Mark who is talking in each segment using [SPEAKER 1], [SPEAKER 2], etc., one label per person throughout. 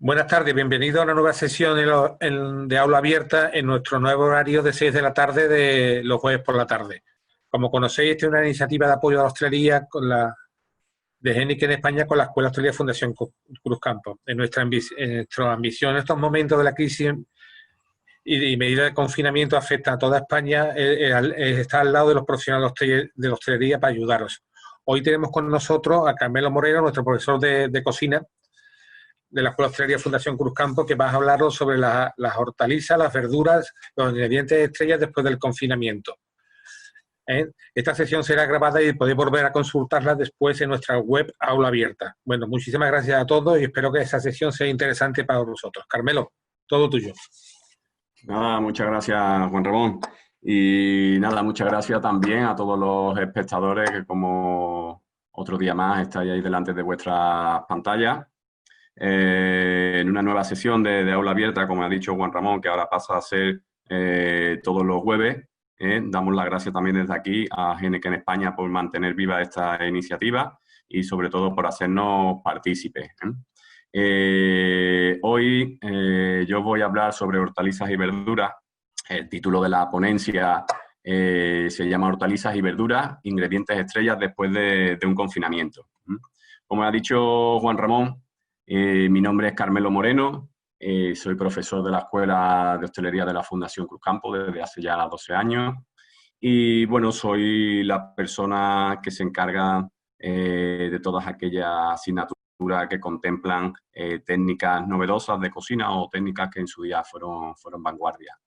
[SPEAKER 1] Buenas tardes, bienvenido a una nueva sesión de aula abierta en nuestro nuevo horario de 6 de la tarde de los jueves por la tarde. Como conocéis, esta es una iniciativa de apoyo a la hostelería de Heineken en España con la Escuela Hostelería Fundación Cruzcampo. Nuestra ambición en estos momentos de la crisis y medidas de confinamiento afecta a toda España es estar al lado de los profesionales de la hostelería para ayudaros. Hoy tenemos con nosotros a Carmelo Moreno, nuestro profesor de cocina, de la Escuela de Hostelería Fundación Cruzcampo, que vas a hablaros sobre las hortalizas, las verduras, los ingredientes estrellas después del confinamiento. Esta sesión será grabada y podéis volver a consultarla después en nuestra web Aula Abierta. Bueno, muchísimas gracias a todos y espero que esta sesión sea interesante para vosotros. Carmelo, todo tuyo.
[SPEAKER 2] Nada, muchas gracias, Juan Ramón. Y nada, muchas gracias también a todos los espectadores que como otro día más estáis ahí delante de vuestras pantallas. En una nueva sesión de aula abierta, como ha dicho Juan Ramón, que ahora pasa a ser todos los jueves. Damos las gracias también desde aquí a Heineken España por mantener viva esta iniciativa y sobre todo por hacernos partícipes. Hoy yo voy a hablar sobre hortalizas y verduras. El título de la ponencia se llama Hortalizas y verduras, ingredientes estrellas después de un confinamiento. Como ha dicho Juan Ramón, mi nombre es Carmelo Moreno, soy profesor de la Escuela de Hostelería de la Fundación Cruzcampo desde hace ya 12 años y bueno, soy la persona que se encarga de todas aquellas asignaturas que contemplan técnicas novedosas de cocina o técnicas que en su día fueron vanguardia.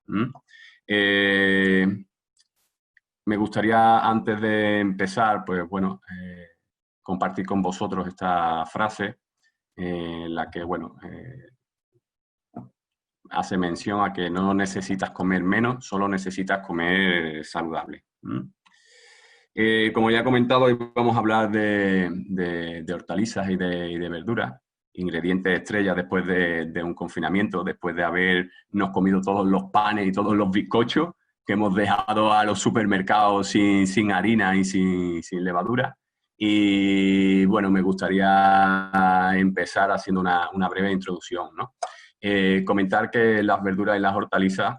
[SPEAKER 2] Me gustaría, antes de empezar, pues bueno, compartir con vosotros esta frase en la que, bueno, hace mención a que no necesitas comer menos, solo necesitas comer saludable. Como ya he comentado, hoy vamos a hablar de hortalizas y de verduras, ingredientes estrellas después de un confinamiento, después de habernos comido todos los panes y todos los bizcochos que hemos dejado a los supermercados sin harina y sin levadura. Y bueno, me gustaría empezar haciendo una breve introducción, ¿no? Comentar que las verduras y las hortalizas,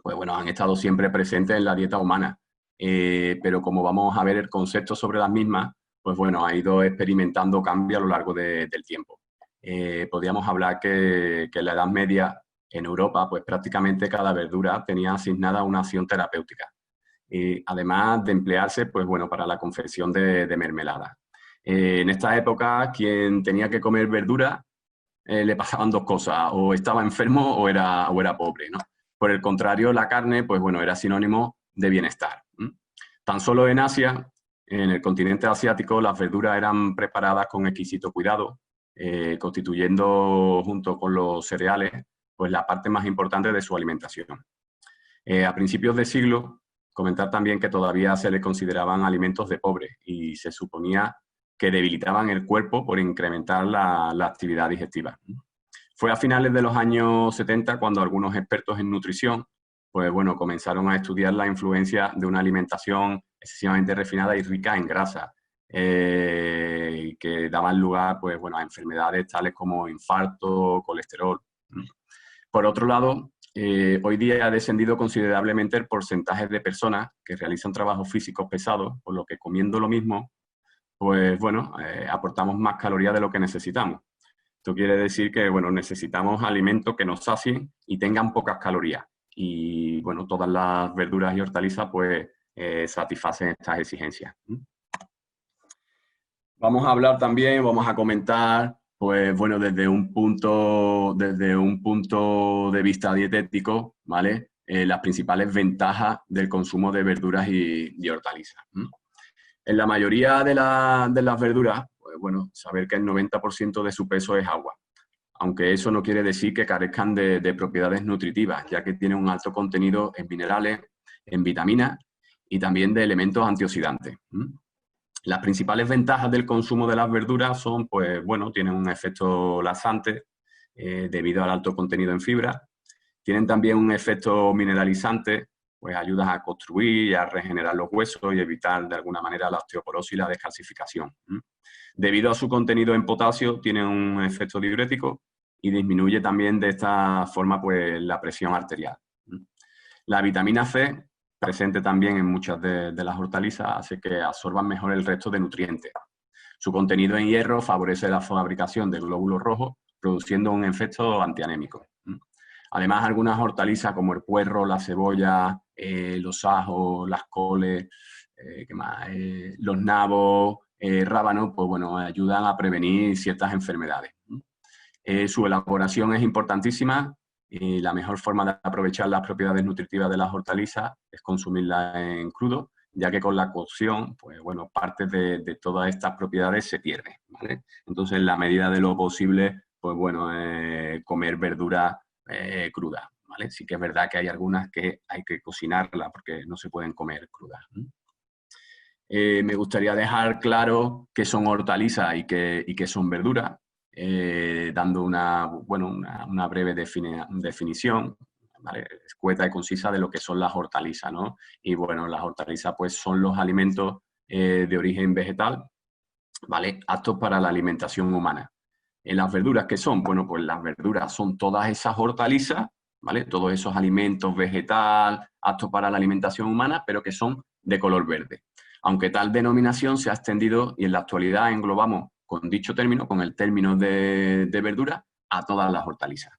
[SPEAKER 2] pues bueno, han estado siempre presentes en la dieta humana, pero como vamos a ver el concepto sobre las mismas, pues bueno, ha ido experimentando cambios a lo largo del tiempo. Podríamos hablar que en la Edad Media, en Europa, pues prácticamente cada verdura tenía asignada una acción terapéutica. Además de emplearse, pues bueno, para la confección de mermelada. En esta época, quien tenía que comer verdura, le pasaban dos cosas, o estaba enfermo o era pobre, ¿no? Por el contrario, la carne, pues bueno, era sinónimo de bienestar. Tan solo en Asia, en el continente asiático, las verduras eran preparadas con exquisito cuidado, constituyendo, junto con los cereales, pues la parte más importante de su alimentación. A principios de siglo, comentar también que todavía se le consideraban alimentos de pobres y se suponía que debilitaban el cuerpo por incrementar la actividad digestiva. Fue a finales de los años 70 cuando algunos expertos en nutrición, pues bueno, comenzaron a estudiar la influencia de una alimentación excesivamente refinada y rica en grasa, que daban lugar, pues bueno, a enfermedades tales como infarto, colesterol. Por otro lado, hoy día ha descendido considerablemente el porcentaje de personas que realizan trabajos físicos pesados, por lo que comiendo lo mismo, pues bueno, aportamos más calorías de lo que necesitamos. Esto quiere decir que, bueno, necesitamos alimentos que nos sacien y tengan pocas calorías. Y, bueno, todas las verduras y hortalizas, pues, satisfacen estas exigencias. Vamos a hablar también, vamos a comentar, pues, bueno, desde un punto de vista dietético, ¿vale? Las principales ventajas del consumo de verduras y hortalizas. En la mayoría de las verduras, pues bueno, saber que el 90% de su peso es agua. Aunque eso no quiere decir que carezcan de propiedades nutritivas, ya que tienen un alto contenido en minerales, en vitaminas y también de elementos antioxidantes. Las principales ventajas del consumo de las verduras son, pues bueno, tienen un efecto laxante debido al alto contenido en fibra. Tienen también un efecto mineralizante, pues ayudan a construir y a regenerar los huesos y evitar de alguna manera la osteoporosis y la descalcificación. Debido a su contenido en potasio, tiene un efecto diurético y disminuye también de esta forma pues, la presión arterial. La vitamina C, presente también en muchas de las hortalizas, hace que absorban mejor el resto de nutrientes. Su contenido en hierro favorece la fabricación de glóbulos rojos, produciendo un efecto antianémico. Además, algunas hortalizas como el puerro, la cebolla, los ajos, las coles, ¿qué más? Los nabos, rábanos, pues bueno, ayudan a prevenir ciertas enfermedades. Su elaboración es importantísima y la mejor forma de aprovechar las propiedades nutritivas de las hortalizas es consumirlas en crudo, ya que con la cocción, pues bueno, parte de todas estas propiedades se pierde, ¿vale? Entonces, en la medida de lo posible, pues bueno, comer verdura cruda, ¿vale? Sí que es verdad que hay algunas que hay que cocinarlas porque no se pueden comer crudas. Me gustaría dejar claro qué son hortalizas y qué son verduras, dando una breve definición, ¿vale? Escueta y concisa de lo que son las hortalizas, ¿no? Y bueno, las hortalizas pues son los alimentos de origen vegetal, ¿vale? Aptos para la alimentación humana. Las verduras, ¿qué son? Bueno, pues las verduras son todas esas hortalizas, ¿vale? Todos esos alimentos vegetal aptos para la alimentación humana, pero que son de color verde. Aunque tal denominación se ha extendido y en la actualidad englobamos con dicho término, con el término de verdura, a todas las hortalizas.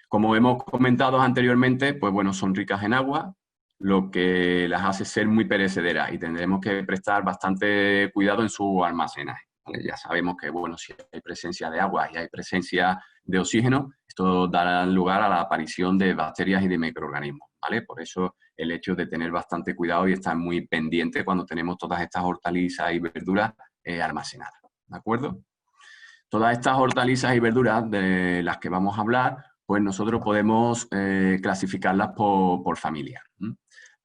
[SPEAKER 2] Como hemos comentado anteriormente, pues bueno, son ricas en agua, lo que las hace ser muy perecederas y tendremos que prestar bastante cuidado en su almacenaje. ¿Vale? Ya sabemos que, bueno, si hay presencia de agua y hay presencia de oxígeno, esto dará lugar a la aparición de bacterias y de microorganismos, ¿vale? Por eso el hecho de tener bastante cuidado y estar muy pendiente cuando tenemos todas estas hortalizas y verduras almacenadas, ¿de acuerdo? Todas estas hortalizas y verduras de las que vamos a hablar, pues nosotros podemos clasificarlas por familia.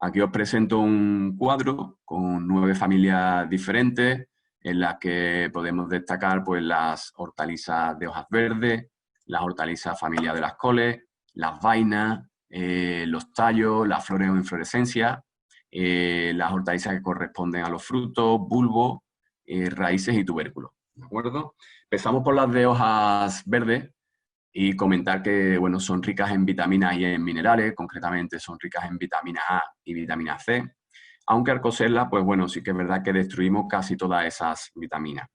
[SPEAKER 2] Aquí os presento un cuadro con 9 familias diferentes en las que podemos destacar pues, las hortalizas de hojas verdes, las hortalizas familia de las coles, las vainas, los tallos, las flores o inflorescencias, las hortalizas que corresponden a los frutos, bulbos, raíces y tubérculos. ¿De acuerdo? Empezamos por las de hojas verdes y comentar que bueno, son ricas en vitaminas y en minerales, concretamente son ricas en vitamina A y vitamina C, aunque al cocerlas, pues bueno, sí que es verdad que destruimos casi todas esas vitaminas.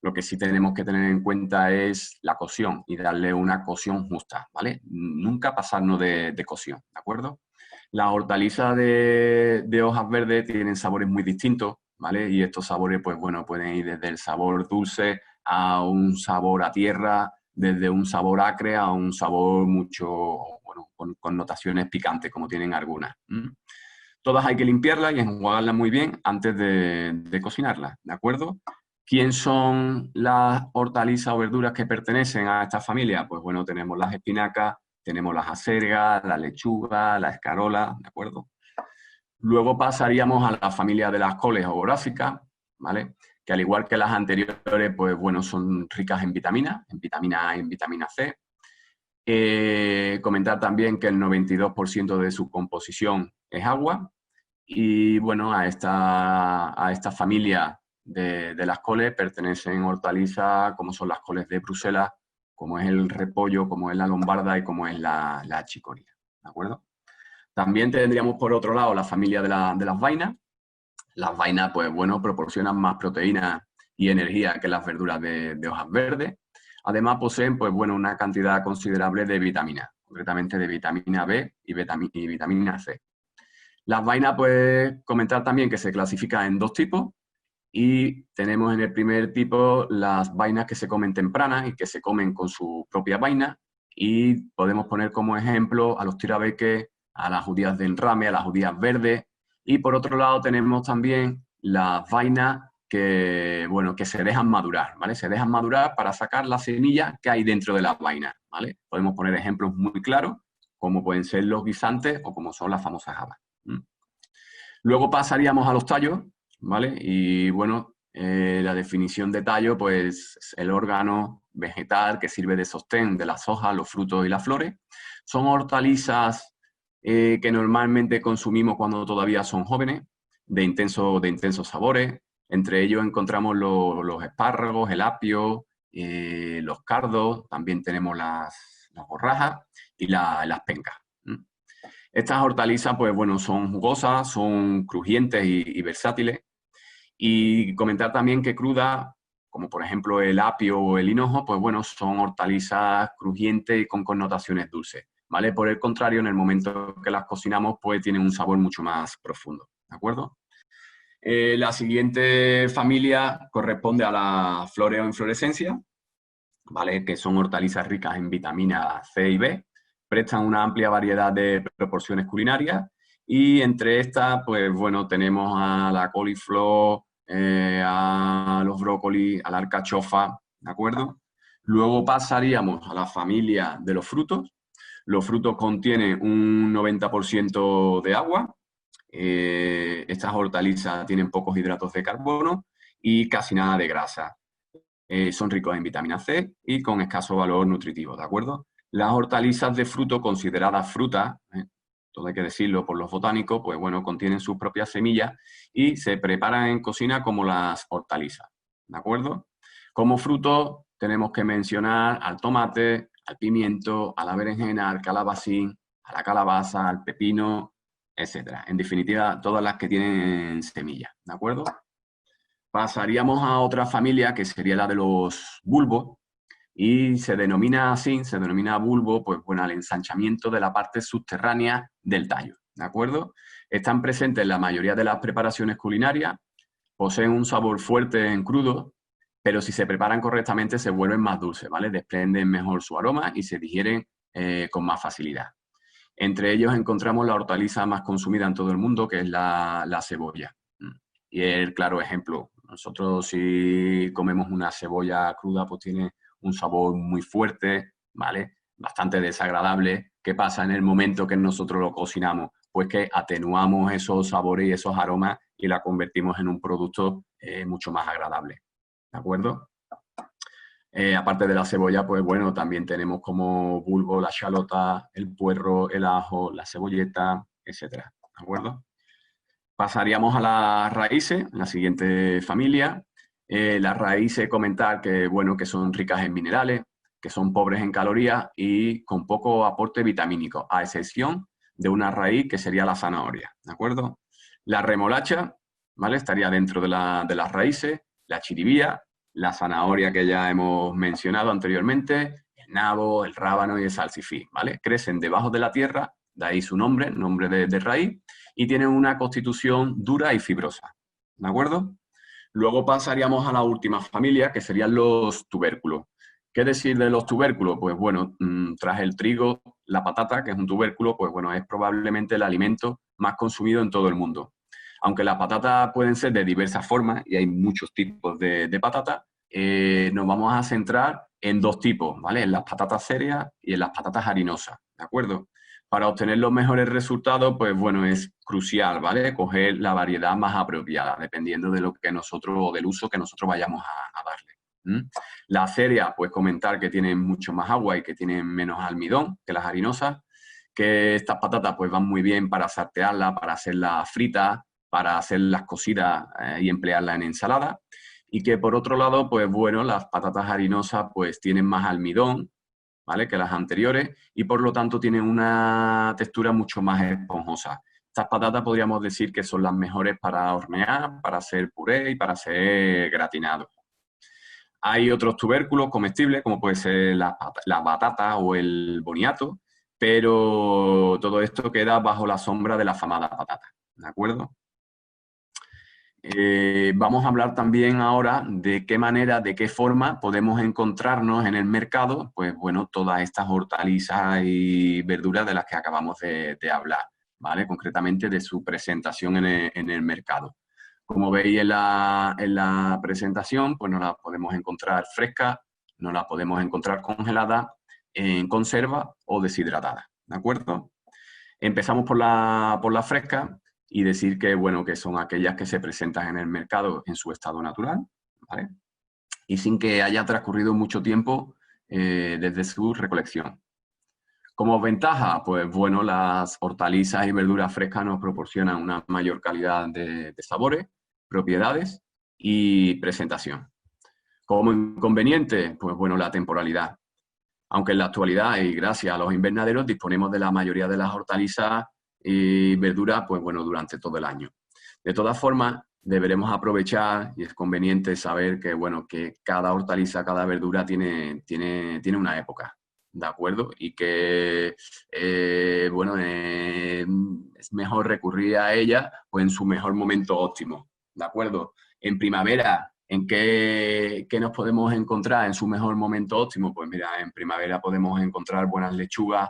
[SPEAKER 2] Lo que sí tenemos que tener en cuenta es la cocción y darle una cocción justa, ¿vale? Nunca pasarnos de cocción, ¿de acuerdo? Las hortalizas de hojas verdes tienen sabores muy distintos, ¿vale? Y estos sabores, pues bueno, pueden ir desde el sabor dulce a un sabor a tierra, desde un sabor acre a un sabor mucho, bueno, con connotaciones picantes, como tienen algunas. Todas hay que limpiarlas y enjuagarlas muy bien antes de cocinarlas, ¿de acuerdo? ¿Quién son las hortalizas o verduras que pertenecen a esta familia? Pues bueno, tenemos las espinacas, tenemos las acelgas, la lechuga, la escarola, ¿de acuerdo? Luego pasaríamos a la familia de las coles o borásicas, ¿vale? Que al igual que las anteriores, pues bueno, son ricas en vitamina A y en vitamina C. Comentar también que el 92% de su composición es agua. Y bueno, a esta familia de las coles pertenecen hortalizas como son las coles de Bruselas, como es el repollo, como es la lombarda y como es la chicorilla, ¿de acuerdo? También tendríamos por otro lado la familia de las vainas. Las vainas, pues bueno, proporcionan más proteína y energía que las verduras de hojas verdes. Además poseen, pues bueno, una cantidad considerable de vitaminas, concretamente de vitamina B y vitamina C. Las vainas, pues comentar también que se clasifican en 2 tipos y tenemos en el primer tipo las vainas que se comen tempranas y que se comen con su propia vaina y podemos poner como ejemplo a los tirabeques, a las judías de enrame, a las judías verdes y por otro lado tenemos también las vainas que, bueno, que se dejan madurar, ¿vale? Se dejan madurar para sacar la semilla que hay dentro de las vainas, ¿vale? Podemos poner ejemplos muy claros como pueden ser los guisantes o como son las famosas habas. Luego pasaríamos a los tallos, ¿vale? Y bueno, la definición de tallo, pues es el órgano vegetal que sirve de sostén de las hojas, los frutos y las flores. Son hortalizas que normalmente consumimos cuando todavía son jóvenes, de intensos sabores. Entre ellos encontramos los espárragos, el apio, los cardos, también tenemos las borrajas y las pencas. Estas hortalizas, pues bueno, son jugosas, son crujientes y versátiles. Y comentar también que crudas, como por ejemplo el apio o el hinojo, pues bueno, son hortalizas crujientes y con connotaciones dulces, ¿vale? Por el contrario, en el momento que las cocinamos, pues tienen un sabor mucho más profundo, ¿de acuerdo? La siguiente familia corresponde a la floreo inflorescencia, ¿vale? Que son hortalizas ricas en vitaminas C y B, prestan una amplia variedad de proporciones culinarias y entre estas, pues bueno, tenemos a la coliflor, a los brócolis, a la alcachofa, ¿de acuerdo? Luego pasaríamos a la familia de los frutos. Los frutos contienen un 90% de agua. Estas hortalizas tienen pocos hidratos de carbono y casi nada de grasa. Son ricos en vitamina C y con escaso valor nutritivo, ¿de acuerdo? Las hortalizas de fruto consideradas frutas, todo hay que decirlo por los botánicos, pues bueno, contienen sus propias semillas y se preparan en cocina como las hortalizas, ¿de acuerdo? Como frutos tenemos que mencionar al tomate, al pimiento, a la berenjena, al calabacín, a la calabaza, al pepino, etcétera. En definitiva, todas las que tienen semillas, ¿de acuerdo? Pasaríamos a otra familia que sería la de los bulbos y se denomina así, se denomina bulbo, pues bueno, al ensanchamiento de la parte subterránea del tallo, ¿de acuerdo? Están presentes en la mayoría de las preparaciones culinarias, poseen un sabor fuerte en crudo, pero si se preparan correctamente se vuelven más dulces, ¿vale? Desprenden mejor su aroma y se digieren con más facilidad. Entre ellos encontramos la hortaliza más consumida en todo el mundo, que es la cebolla. Y el claro ejemplo, nosotros si comemos una cebolla cruda, pues tiene un sabor muy fuerte, ¿vale? Bastante desagradable. ¿Qué pasa en el momento que nosotros lo cocinamos? Pues que atenuamos esos sabores y esos aromas y la convertimos en un producto mucho más agradable, ¿de acuerdo? Aparte de la cebolla, pues bueno, también tenemos como bulbo, la xalota, el puerro, el ajo, la cebolleta, etcétera, ¿de acuerdo? Pasaríamos a las raíces, la siguiente familia. Las raíces, comentar que, bueno, que son ricas en minerales, que son pobres en calorías y con poco aporte vitamínico, a excepción de una raíz que sería la zanahoria, ¿de acuerdo? La remolacha, ¿vale? Estaría dentro de las raíces, la chiribía, la zanahoria que ya hemos mencionado anteriormente, el nabo, el rábano y el salsifí, ¿vale? Crecen debajo de la tierra, de ahí su nombre, nombre de raíz, y tienen una constitución dura y fibrosa, ¿de acuerdo? Luego pasaríamos a la última familia, que serían los tubérculos. ¿Qué decir de los tubérculos? Pues bueno, tras el trigo, la patata, que es un tubérculo, pues bueno, es probablemente el alimento más consumido en todo el mundo. Aunque las patatas pueden ser de diversas formas, y hay muchos tipos de patatas, nos vamos a centrar en dos tipos, ¿vale? En las patatas serias y en las patatas harinosas, ¿de acuerdo? Para obtener los mejores resultados, pues bueno, es crucial, ¿vale? Coger la variedad más apropiada, dependiendo de lo que nosotros, o del uso que nosotros vayamos a darle. La ceria, pues comentar que tienen mucho más agua y que tienen menos almidón que las harinosas, que estas patatas pues van muy bien para saltearlas, para hacerlas fritas, para hacerlas cocidas y emplearlas en ensalada. Y que por otro lado, pues bueno, las patatas harinosas pues tienen más almidón, ¿vale? Que las anteriores y por lo tanto tienen una textura mucho más esponjosa. Estas patatas podríamos decir que son las mejores para hornear, para hacer puré y para hacer gratinado. Hay otros tubérculos comestibles como puede ser la batata o el boniato, pero todo esto queda bajo la sombra de la afamada patata, ¿de acuerdo? Vamos a hablar también ahora de qué manera, de qué forma podemos encontrarnos en el mercado, pues bueno, todas estas hortalizas y verduras de las que acabamos de hablar, ¿vale? Concretamente de su presentación en el mercado. Como veis en la presentación, pues nos las podemos encontrar frescas, nos las podemos encontrar congeladas, en conserva o deshidratadas, ¿de acuerdo? Empezamos por la fresca y decir que, bueno, que son aquellas que se presentan en el mercado en su estado natural, ¿vale? Y sin que haya transcurrido mucho tiempo desde su recolección. Como ventaja, pues bueno, las hortalizas y verduras frescas nos proporcionan una mayor calidad de sabores, propiedades y presentación. Como inconveniente, pues bueno, la temporalidad. Aunque en la actualidad, y gracias a los invernaderos, disponemos de la mayoría de las hortalizas y verduras, pues bueno, durante todo el año. De todas formas, deberemos aprovechar, y es conveniente saber que, bueno, que cada hortaliza, cada verdura tiene una época, ¿de acuerdo? Y que, bueno, es mejor recurrir a ella pues, en su mejor momento óptimo, ¿de acuerdo? En primavera, ¿en qué nos podemos encontrar en su mejor momento óptimo? Pues mira, en primavera podemos encontrar buenas lechugas,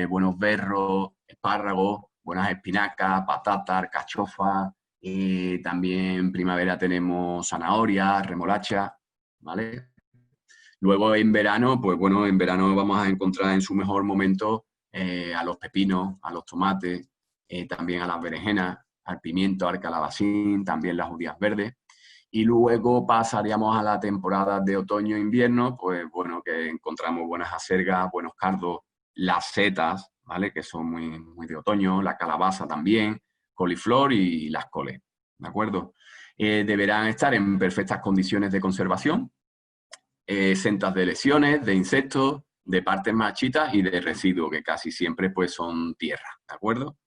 [SPEAKER 2] buenos berros, espárragos, buenas espinacas, patatas, alcachofas. También en primavera tenemos zanahoria, remolacha, ¿vale? Luego en verano, pues bueno, en verano vamos a encontrar en su mejor momento a los pepinos, a los tomates, también a las berenjenas, al pimiento, al calabacín, también las judías verdes. Y luego pasaríamos a la temporada de otoño-invierno, pues bueno, que encontramos buenas acelgas, buenos cardos, las setas, ¿vale? Que son muy de otoño, la calabaza también, coliflor y las coles, ¿de acuerdo? Deberán estar en perfectas condiciones de conservación, exentas de lesiones, de insectos, de partes marchitas y de residuos, que casi siempre pues son tierra, ¿de acuerdo?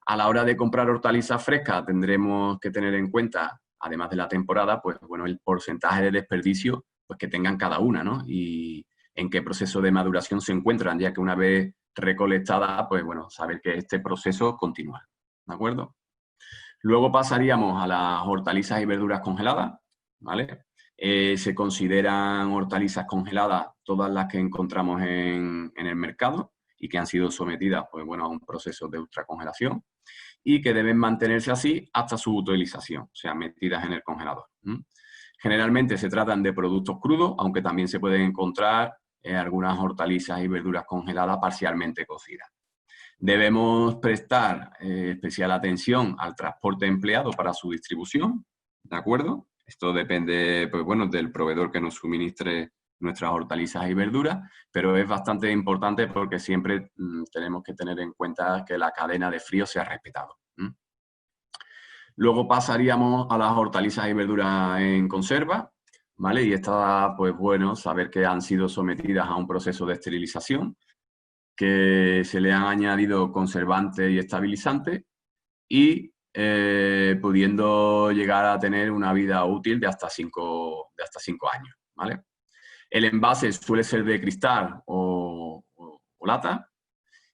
[SPEAKER 2] A la hora de comprar hortalizas frescas tendremos que tener en cuenta, además de la temporada, pues bueno, el porcentaje de desperdicio pues, que tengan cada una, ¿no? Y en qué proceso de maduración se encuentran, ya que una vez recolectada, pues bueno, saber que este proceso continúa, ¿de acuerdo? Luego pasaríamos a las hortalizas y verduras congeladas, ¿vale? Se consideran hortalizas congeladas todas las que encontramos en el mercado y que han sido sometidas, pues bueno, a un proceso de ultracongelación y que deben mantenerse así hasta su utilización, o sea, metidas en el congelador. Generalmente se tratan de productos crudos, aunque también se pueden encontrar algunas hortalizas y verduras congeladas parcialmente cocidas. Debemos prestar especial atención al transporte empleado para su distribución, ¿de acuerdo? Esto depende, pues bueno, del proveedor que nos suministre nuestras hortalizas y verduras, pero es bastante importante porque siempre tenemos que tener en cuenta que la cadena de frío sea respetado. Luego pasaríamos a las hortalizas y verduras en conserva, ¿vale? Y está, pues bueno, saber que han sido sometidas a un proceso de esterilización, que se le han añadido conservantes y estabilizantes y pudiendo llegar a tener una vida útil de hasta 5 años, ¿vale? El envase suele ser de cristal o lata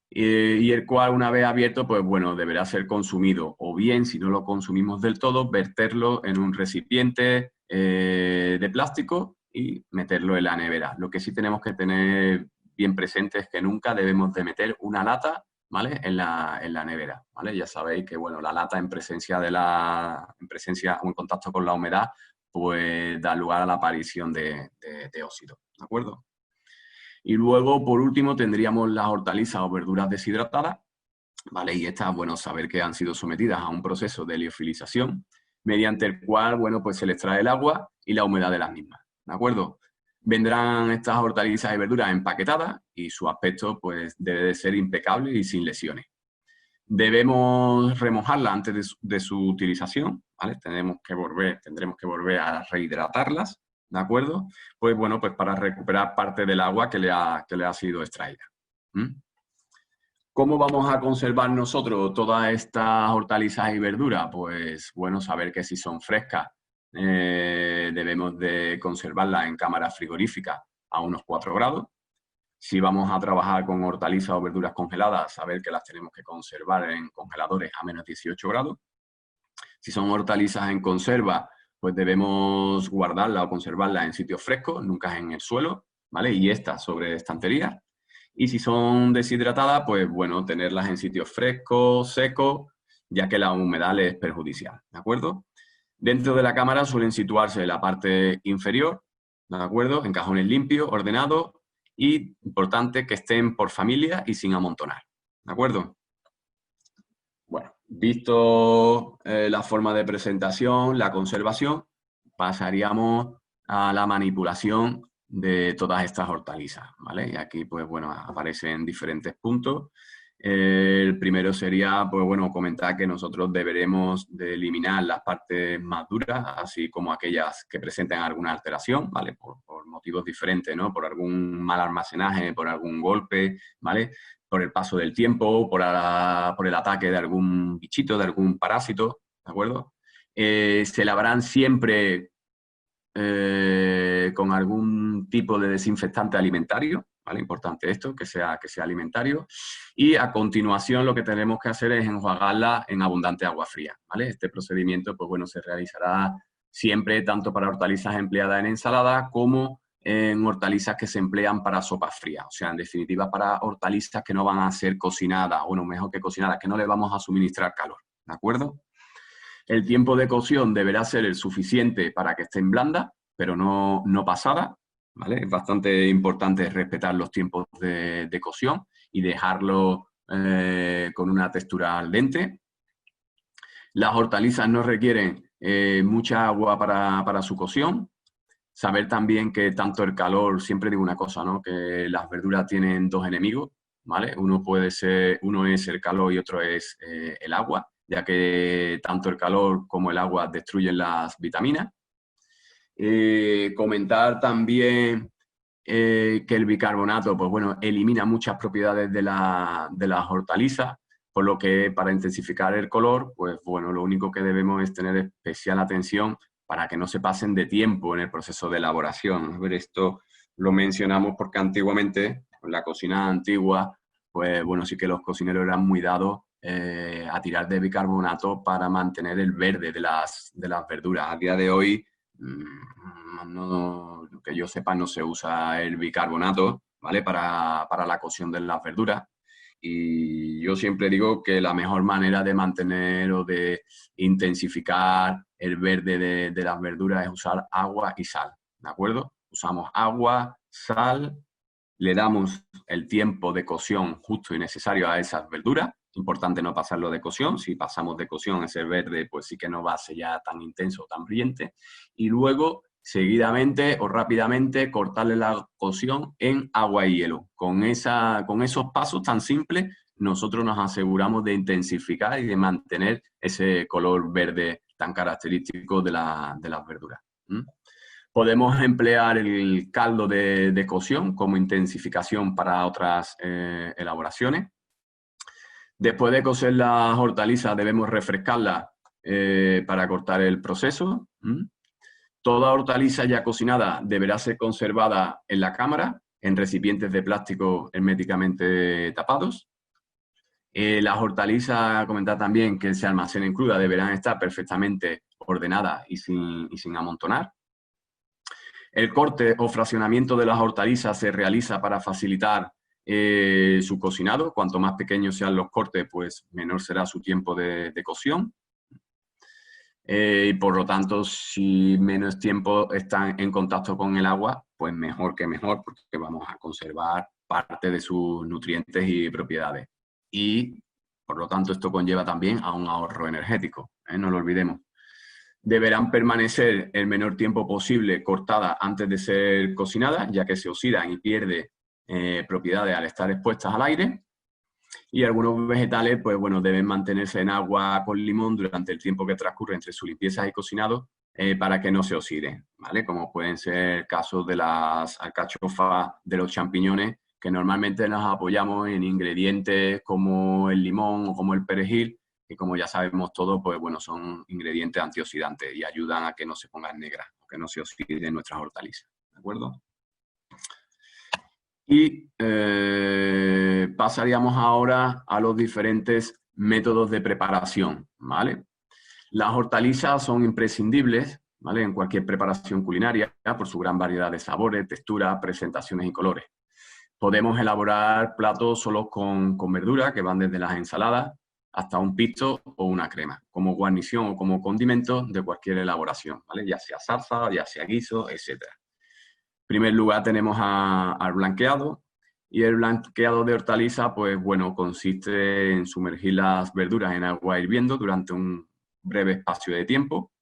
[SPEAKER 2] y el cual una vez abierto, pues bueno, deberá ser consumido o bien, si no lo consumimos del todo, verterlo en un recipiente de plástico y meterlo en la nevera. Lo que sí tenemos que tener bien presente es que nunca debemos de meter una lata, ¿vale? en la nevera, ¿vale? Ya sabéis que, bueno, la lata en presencia o en contacto con la humedad, pues da lugar a la aparición de óxido, ¿de acuerdo? Y luego, por último, tendríamos las hortalizas o verduras deshidratadas, ¿vale? Y estas, bueno, saber que han sido sometidas a un proceso de liofilización, mediante el cual, bueno, pues se les trae el agua y la humedad de las mismas, ¿de acuerdo? Vendrán estas hortalizas y verduras empaquetadas y su aspecto, pues, debe de ser impecable y sin lesiones. Debemos remojarlas antes de su utilización, ¿vale? Tendremos que volver a rehidratarlas, ¿de acuerdo? Pues bueno, pues para recuperar parte del agua que le ha sido extraída. ¿Cómo vamos a conservar nosotros todas estas hortalizas y verduras? Pues bueno, saber que si son frescas debemos de conservarlas en cámaras frigoríficas a unos 4 grados. Si vamos a trabajar con hortalizas o verduras congeladas, saber que las tenemos que conservar en congeladores a menos 18 grados. Si son hortalizas en conserva, pues debemos guardarlas o conservarlas en sitios frescos, nunca en el suelo, ¿vale? Y estas sobre estanterías. Y si son deshidratadas, pues bueno, tenerlas en sitios frescos, secos, ya que la humedad les es perjudicial, ¿de acuerdo? Dentro de la cámara suelen situarse en la parte inferior, ¿de acuerdo? En cajones limpios, ordenados y, importante, que estén por familia y sin amontonar, ¿de acuerdo? Bueno, visto la forma de presentación, la conservación, pasaríamos a la manipulación de todas estas hortalizas, ¿vale? Y aquí, pues bueno, aparecen diferentes puntos El primero sería, pues bueno, comentar que nosotros deberemos de eliminar las partes más duras, así como aquellas que presenten alguna alteración, ¿vale? Por motivos diferentes, ¿no? Por algún mal almacenaje, por algún golpe, ¿vale? Por el paso del tiempo, por el ataque de algún bichito, de algún parásito, ¿de acuerdo? Se lavarán siempre con algún tipo de desinfectante alimentario, ¿vale? Importante esto, que sea alimentario. Y a continuación lo que tenemos que hacer es enjuagarla en abundante agua fría, ¿vale? Este procedimiento, pues bueno, se realizará siempre tanto para hortalizas empleadas en ensalada como en hortalizas que se emplean para sopas frías. O sea, en definitiva, para hortalizas que no van a ser cocinadas, bueno, mejor que cocinadas, que no le vamos a suministrar calor, ¿de acuerdo? El tiempo de cocción deberá ser el suficiente para que estén blandas, pero no pasada, ¿vale? Es bastante importante respetar los tiempos de cocción y dejarlo con una textura al dente. Las hortalizas no requieren mucha agua para su cocción. Saber también que tanto el calor, siempre digo una cosa, ¿no? Que las verduras tienen dos enemigos, ¿vale? Uno es el calor y otro es el agua, ya que tanto el calor como el agua destruyen las vitaminas. Comentar también que el bicarbonato, pues bueno, elimina muchas propiedades de las hortalizas, por lo que para intensificar el color, pues bueno, lo único que debemos es tener especial atención para que no se pasen de tiempo en el proceso de elaboración. A ver, esto lo mencionamos porque antiguamente, en la cocina antigua, pues bueno, sí que los cocineros eran muy dados a tirar de bicarbonato para mantener el verde de las verduras. A día de hoy, no, que yo sepa, no se usa el bicarbonato, ¿vale? Para la cocción de las verduras. Y yo siempre digo que la mejor manera de mantener o de intensificar el verde de las verduras es usar agua y sal, ¿de acuerdo? Usamos agua, sal, le damos el tiempo de cocción justo y necesario a esas verduras. Importante no pasarlo de cocción. Si pasamos de cocción, ese verde pues sí que no va a ser ya tan intenso, tan brillante. Y luego, seguidamente o rápidamente, cortarle la cocción en agua y hielo. Con esos pasos tan simples, nosotros nos aseguramos de intensificar y de mantener ese color verde tan característico de las verduras. Podemos emplear el caldo de cocción como intensificación para otras elaboraciones. Después de cocer las hortalizas debemos refrescarlas para cortar el proceso. Toda hortaliza ya cocinada deberá ser conservada en la cámara, en recipientes de plástico herméticamente tapados. Las hortalizas, comentar también que se almacenen crudas, deberán estar perfectamente ordenadas y sin amontonar. El corte o fraccionamiento de las hortalizas se realiza para facilitar su cocinado. Cuanto más pequeños sean los cortes, pues menor será su tiempo de cocción. Y por lo tanto, si menos tiempo están en contacto con el agua, pues mejor que mejor, porque vamos a conservar parte de sus nutrientes y propiedades. Y por lo tanto, esto conlleva también a un ahorro energético, no lo olvidemos. Deberán permanecer el menor tiempo posible cortadas antes de ser cocinadas, ya que se oxidan y pierden propiedades al estar expuestas al aire. Y algunos vegetales, pues bueno, deben mantenerse en agua con limón durante el tiempo que transcurre entre su limpieza y cocinado para que no se oxiden, ¿vale? Como pueden ser casos de las alcachofas, de los champiñones, que normalmente nos apoyamos en ingredientes como el limón o como el perejil, que como ya sabemos todos, pues bueno, son ingredientes antioxidantes y ayudan a que no se pongan negras, o que no se oxiden nuestras hortalizas, ¿de acuerdo? Y pasaríamos ahora a los diferentes métodos de preparación, ¿vale? Las hortalizas son imprescindibles, ¿vale? En cualquier preparación culinaria, por su gran variedad de sabores, texturas, presentaciones y colores. Podemos elaborar platos solo con verdura, que van desde las ensaladas hasta un pisto o una crema, como guarnición o como condimento de cualquier elaboración, ¿vale? Ya sea salsa, ya sea guiso, etc. En primer lugar tenemos al blanqueado, y el blanqueado de hortaliza, pues bueno, consiste en sumergir las verduras en agua hirviendo durante un breve espacio de tiempo,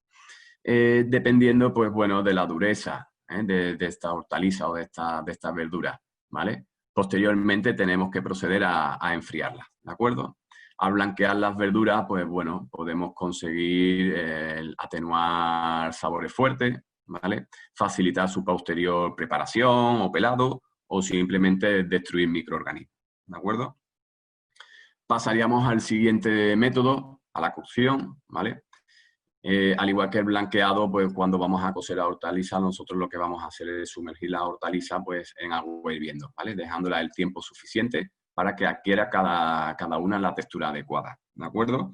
[SPEAKER 2] dependiendo, pues bueno, de la dureza de esta hortaliza o de esta verdura, ¿vale? Posteriormente tenemos que proceder a enfriarlas, ¿de acuerdo? Al blanquear las verduras, pues bueno, podemos conseguir atenuar sabores fuertes, ¿vale? Facilitar su posterior preparación o pelado, o simplemente destruir microorganismos, ¿de acuerdo? Pasaríamos al siguiente método, a la cocción, ¿vale? Al igual que el blanqueado, pues cuando vamos a cocer la hortaliza, nosotros lo que vamos a hacer es sumergir la hortaliza pues, en agua hirviendo, ¿vale? Dejándola el tiempo suficiente para que adquiera cada una la textura adecuada, ¿de acuerdo?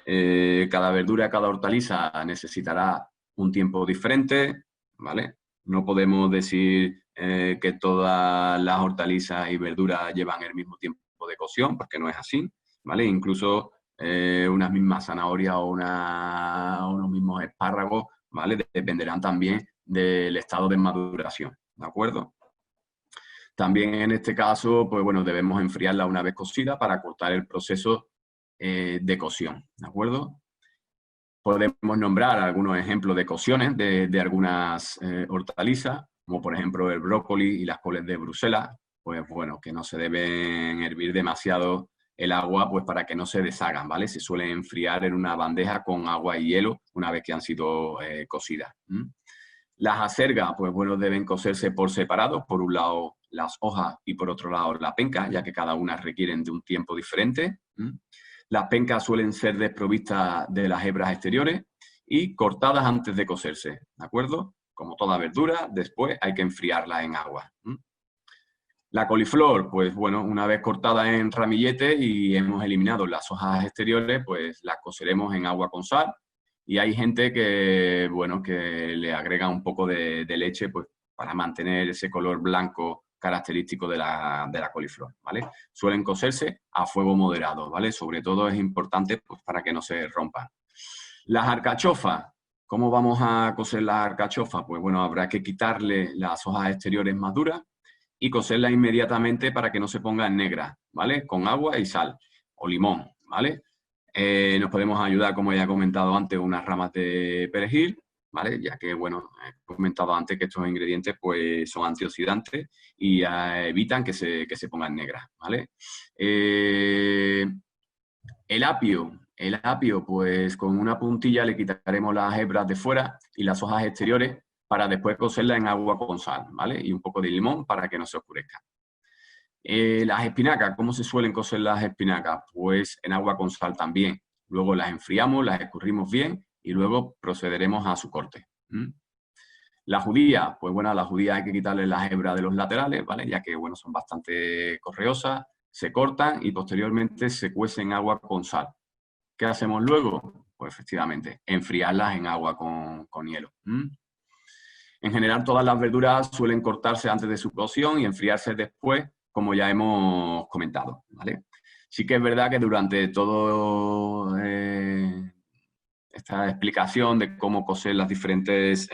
[SPEAKER 2] Cada verdura, cada hortaliza necesitará un tiempo diferente, ¿vale? No podemos decir que todas las hortalizas y verduras llevan el mismo tiempo de cocción, porque no es así, ¿vale? Incluso unas mismas zanahorias o unos mismos espárragos, ¿vale? Dependerán también del estado de maduración, ¿de acuerdo? También en este caso, pues bueno, debemos enfriarla una vez cocida para cortar el proceso de cocción, ¿de acuerdo? Podemos nombrar algunos ejemplos de cocciones de algunas hortalizas, como por ejemplo el brócoli y las coles de Bruselas, pues bueno, que no se deben hervir demasiado el agua pues para que no se deshagan, ¿vale? Se suelen enfriar en una bandeja con agua y hielo una vez que han sido cocidas. Las acelgas, pues bueno, deben cocerse por separado, por un lado las hojas y por otro lado la penca, ya que cada una requieren de un tiempo diferente. Las pencas suelen ser desprovistas de las hebras exteriores y cortadas antes de cocerse, ¿de acuerdo? Como toda verdura, después hay que enfriarla en agua. La coliflor, pues bueno, una vez cortada en ramillete y hemos eliminado las hojas exteriores, pues las coceremos en agua con sal. Y hay gente que, bueno, que le agrega un poco de leche, pues para mantener ese color blanco característico de la coliflor, ¿vale? Suelen cocerse a fuego moderado, ¿vale? Sobre todo es importante pues, para que no se rompan. Las alcachofas, ¿cómo vamos a cocer las alcachofas? Pues bueno, habrá que quitarle las hojas exteriores más duras y cocerlas inmediatamente para que no se pongan negras, ¿vale? Con agua y sal o limón, ¿vale? Nos podemos ayudar, como ya he comentado antes, unas ramas de perejil, ¿vale? Ya que, bueno, he comentado antes que estos ingredientes pues, son antioxidantes y evitan que se pongan negras, ¿vale? El apio, pues con una puntilla le quitaremos las hebras de fuera y las hojas exteriores para después cocerlas en agua con sal, ¿vale? Y un poco de limón para que no se oscurezca. Las espinacas, ¿cómo se suelen cocer las espinacas? Pues en agua con sal también. Luego las enfriamos, las escurrimos bien y luego procederemos a su corte. La judía, pues bueno, a la judía hay que quitarle las hebras de los laterales, ¿vale? Ya que, bueno, son bastante correosas, se cortan y posteriormente se cuecen en agua con sal. ¿Qué hacemos luego? Pues efectivamente, enfriarlas en agua con hielo. En general, todas las verduras suelen cortarse antes de su cocción y enfriarse después, como ya hemos comentado, ¿vale? Sí que es verdad que durante todo esta explicación de cómo cocer las diferentes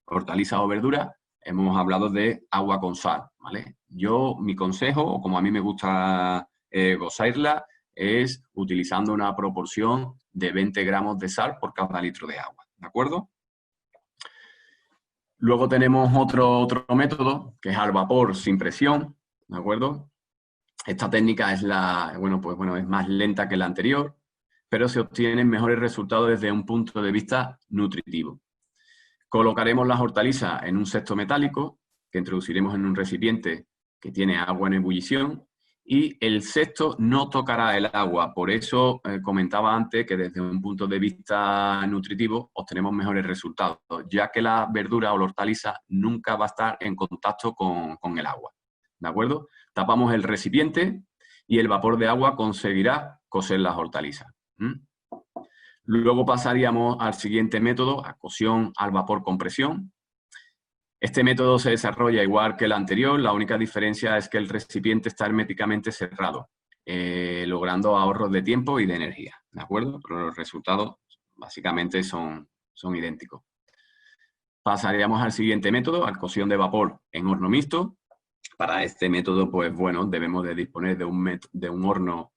[SPEAKER 2] hortalizas o verduras, hemos hablado de agua con sal, ¿vale? Mi consejo, o como a mí me gusta cocerla, es utilizando una proporción de 20 gramos de sal por cada litro de agua, ¿de acuerdo? Luego tenemos otro método, que es al vapor sin presión, ¿de acuerdo? Esta técnica es es más lenta que la anterior, pero se obtienen mejores resultados desde un punto de vista nutritivo. Colocaremos las hortalizas en un cesto metálico que introduciremos en un recipiente que tiene agua en ebullición y el cesto no tocará el agua. Por eso comentaba antes que desde un punto de vista nutritivo obtenemos mejores resultados, ya que la verdura o la hortaliza nunca va a estar en contacto con el agua. ¿De acuerdo? Tapamos el recipiente y el vapor de agua conseguirá cocer las hortalizas. Luego pasaríamos al siguiente método, a cocción al vapor con presión. Este método se desarrolla igual que el anterior, la única diferencia es que el recipiente está herméticamente cerrado, logrando ahorros de tiempo y de energía, ¿de acuerdo? Pero los resultados básicamente son idénticos. Pasaríamos al siguiente método, a cocción de vapor en horno mixto. Para este método, pues bueno, debemos de disponer de un horno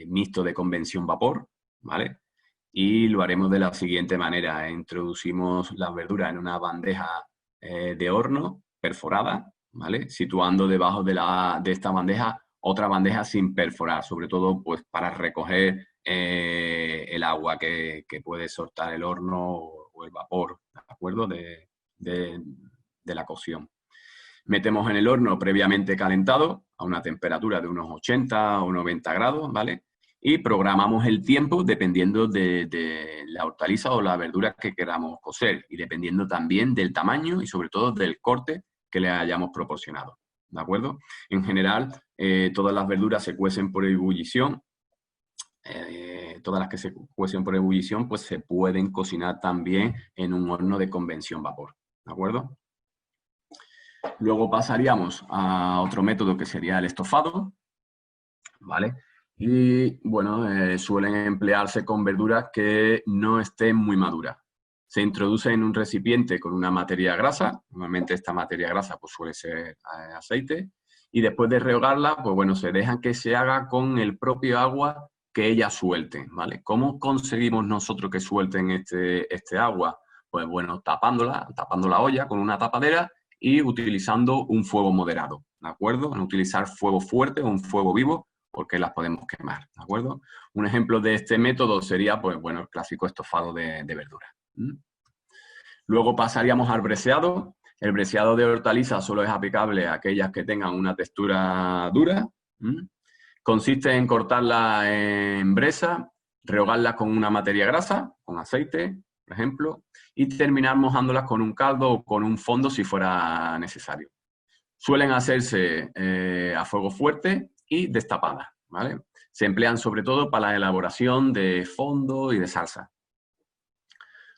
[SPEAKER 2] mixto de convención vapor, ¿vale? Y lo haremos de la siguiente manera. Introducimos las verduras en una bandeja de horno perforada, ¿vale? Situando debajo de esta bandeja otra bandeja sin perforar, sobre todo pues, para recoger el agua que puede soltar el horno o el vapor, ¿de acuerdo? De la cocción. Metemos en el horno previamente calentado a una temperatura de unos 80 o 90 grados, ¿vale? Y programamos el tiempo dependiendo de la hortaliza o la verdura que queramos cocer y dependiendo también del tamaño y sobre todo del corte que le hayamos proporcionado, ¿de acuerdo? En general, todas las verduras se cuecen por ebullición. Todas las que se cuecen por ebullición pues se pueden cocinar también en un horno de convección vapor, ¿de acuerdo? Luego pasaríamos a otro método que sería el estofado, ¿vale? Y, bueno, suelen emplearse con verduras que no estén muy maduras. Se introduce en un recipiente con una materia grasa, normalmente esta materia grasa pues suele ser aceite, y después de rehogarla, pues bueno, se deja que se haga con el propio agua que ella suelte, ¿vale? ¿Cómo conseguimos nosotros que suelten este agua? Pues bueno, tapando la olla con una tapadera y utilizando un fuego moderado, ¿de acuerdo? No utilizar fuego fuerte o un fuego vivo porque las podemos quemar, ¿de acuerdo? Un ejemplo de este método sería, pues bueno, el clásico estofado de verdura. Luego pasaríamos al breseado. El breseado de hortalizas solo es aplicable a aquellas que tengan una textura dura. Consiste en cortarlas en bresa, rehogarlas con una materia grasa, con aceite, por ejemplo, y terminar mojándolas con un caldo o con un fondo si fuera necesario. Suelen hacerse a fuego fuerte y destapadas, ¿vale? Se emplean sobre todo para la elaboración de fondo y de salsa.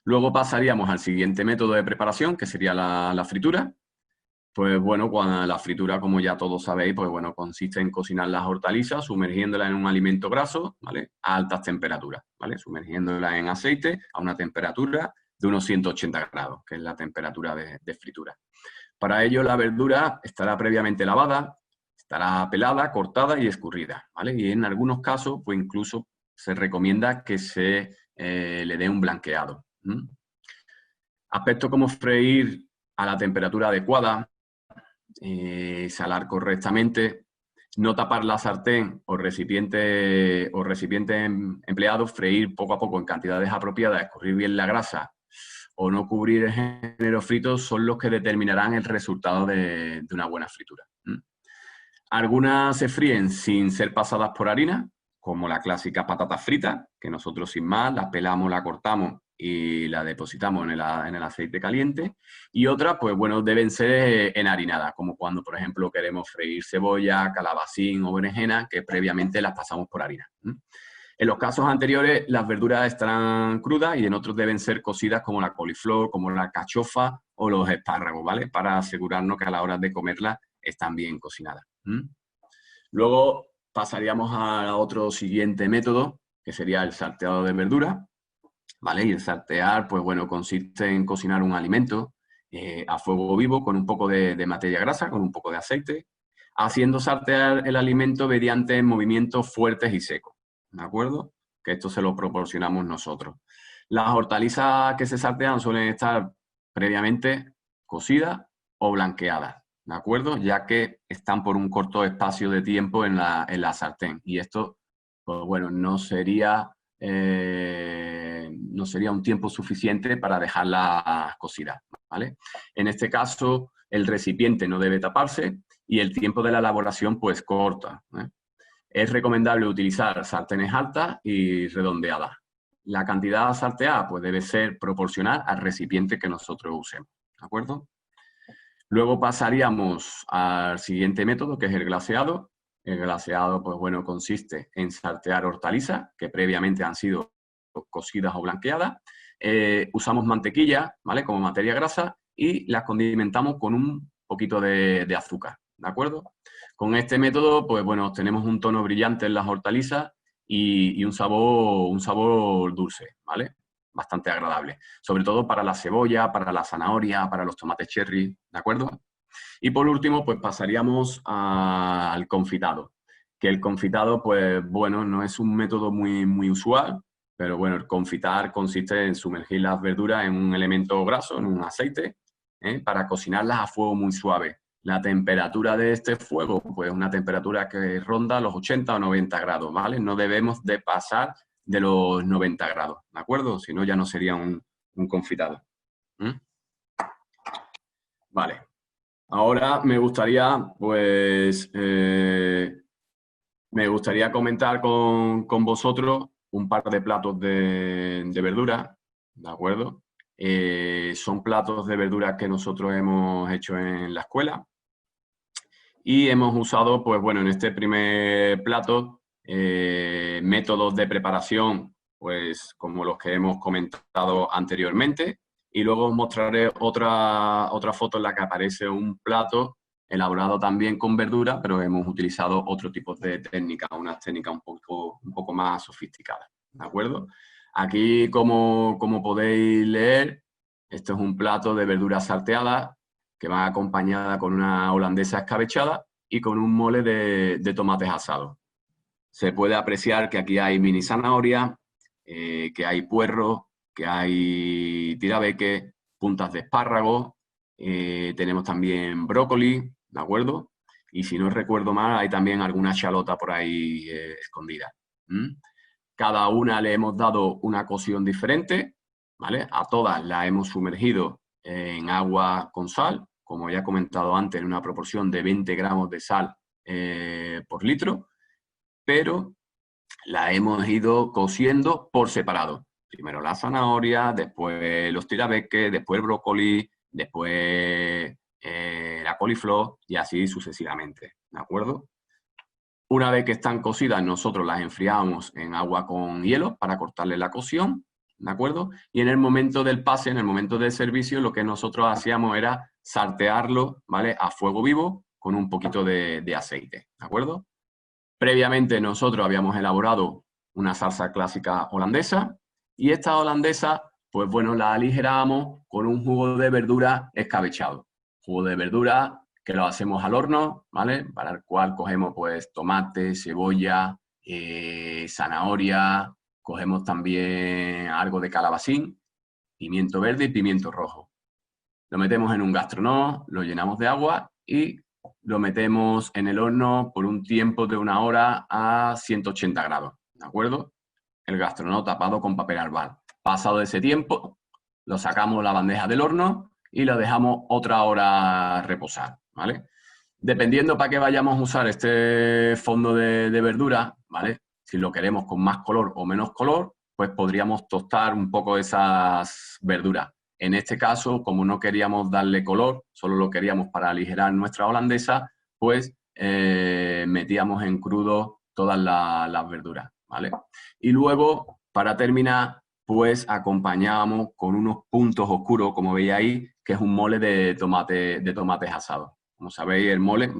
[SPEAKER 2] Luego pasaríamos al siguiente método de preparación, que sería la fritura. Pues bueno, cuando la fritura, como ya todos sabéis, pues bueno, consiste en cocinar las hortalizas sumergiéndolas en un alimento graso, ¿vale? A altas temperaturas, ¿vale? Sumergiéndolas en aceite a una temperatura de unos 180 grados, que es la temperatura de fritura. Para ello, la verdura estará previamente lavada, estará pelada, cortada y escurrida, ¿vale? Y en algunos casos, pues incluso se recomienda que se le dé un blanqueado. Aspectos como freír a la temperatura adecuada, salar correctamente, no tapar la sartén o recipiente empleado, freír poco a poco en cantidades apropiadas, escurrir bien la grasa o no cubrir el género frito son los que determinarán el resultado de una buena fritura. Algunas se fríen sin ser pasadas por harina, como la clásica patata frita, que nosotros sin más la pelamos, la cortamos y la depositamos en el aceite caliente. Y otras, pues bueno, deben ser enharinadas, como cuando, por ejemplo, queremos freír cebolla, calabacín o berenjena, que previamente las pasamos por harina. En los casos anteriores, las verduras estarán crudas y en otros deben ser cocidas como la coliflor, como la cachofa o los espárragos, ¿vale? Para asegurarnos que a la hora de comerlas están bien cocinadas. Luego pasaríamos a otro siguiente método, que sería el salteado de verduras, ¿vale? Y el saltear, pues bueno, consiste en cocinar un alimento a fuego vivo con un poco de materia grasa, con un poco de aceite, haciendo saltear el alimento mediante movimientos fuertes y secos, ¿de acuerdo? Que esto se lo proporcionamos nosotros. Las hortalizas que se saltean suelen estar previamente cocidas o blanqueadas, ¿de acuerdo? Ya que están por un corto espacio de tiempo en la sartén. Y esto, pues bueno, no sería un tiempo suficiente para dejarlas cocidas, ¿vale? En este caso, el recipiente no debe taparse y el tiempo de la elaboración, pues, corta, ¿eh? Es recomendable utilizar sartenes altas y redondeadas. La cantidad salteada pues, debe ser proporcional al recipiente que nosotros usemos, ¿de acuerdo? Luego pasaríamos al siguiente método, que es el glaseado. El glaseado, pues bueno, consiste en saltear hortalizas que previamente han sido cocidas o blanqueadas. Usamos mantequilla, ¿vale? Como materia grasa y las condimentamos con un poquito de azúcar, ¿de acuerdo? Con este método, pues bueno, obtenemos un tono brillante en las hortalizas y un sabor dulce, ¿vale? Bastante agradable. Sobre todo para la cebolla, para la zanahoria, para los tomates cherry, ¿de acuerdo? Y por último, pues pasaríamos al confitado. Que el confitado, pues bueno, no es un método muy usual, pero bueno, el confitar consiste en sumergir las verduras en un elemento graso, en un aceite, para cocinarlas a fuego muy suave, La temperatura de este fuego, pues una temperatura que ronda los 80 o 90 grados, ¿vale? No debemos de pasar de los 90 grados, ¿de acuerdo? Si no, ya no sería un confitado. Vale. Ahora me gustaría, pues, me gustaría comentar con vosotros un par de platos de verdura, ¿de acuerdo? Son platos de verdura que nosotros hemos hecho en la escuela y hemos usado, pues bueno, en este primer plato, métodos de preparación, pues como los que hemos comentado anteriormente, y luego os mostraré otra foto en la que aparece un plato elaborado también con verdura, pero hemos utilizado otro tipo de técnicas, unas técnicas un poco más sofisticadas, ¿de acuerdo? Aquí, como podéis leer, esto es un plato de verduras salteadas que va acompañada con una holandesa escabechada y con un mole de tomates asados. Se puede apreciar que aquí hay mini zanahoria, que hay puerro, que hay tirabeque, puntas de espárrago, tenemos también brócoli, ¿de acuerdo? Y si no recuerdo mal, hay también alguna chalota por ahí escondida. Cada una le hemos dado una cocción diferente, ¿vale? A todas las hemos sumergido en agua con sal, como ya he comentado antes, en una proporción de 20 gramos de sal por litro, pero la hemos ido cociendo por separado. Primero la zanahoria, después los tirabeques, después el brócoli, después la coliflor y así sucesivamente, ¿de acuerdo? Una vez que están cocidas, nosotros las enfriamos en agua con hielo para cortarle la cocción, ¿de acuerdo? Y en el momento del pase, en el momento del servicio, lo que nosotros hacíamos era saltearlo, ¿vale? A fuego vivo con un poquito de aceite, ¿de acuerdo? Previamente nosotros habíamos elaborado una salsa clásica holandesa y esta holandesa, pues bueno, la aligerábamos con un jugo de verdura escabechado. Jugo de verdura que lo hacemos al horno, ¿vale? Para el cual cogemos pues tomate, cebolla, zanahoria, cogemos también algo de calabacín, pimiento verde y pimiento rojo. Lo metemos en un gastronó, lo llenamos de agua y lo metemos en el horno por un tiempo de 1 hora a 180 grados, ¿de acuerdo? El gastronó tapado con papel albal. Pasado ese tiempo, lo sacamos la bandeja del horno y lo dejamos otra hora reposar, ¿vale? Dependiendo para qué vayamos a usar este fondo de verdura, ¿vale? Si lo queremos con más color o menos color, pues podríamos tostar un poco esas verduras. En este caso, como no queríamos darle color, solo lo queríamos para aligerar nuestra holandesa, pues metíamos en crudo todas las verduras, ¿vale? Y luego, para terminar, pues acompañábamos con unos puntos oscuros, como veis ahí, que es un mole de tomates asados. Como sabéis, el mole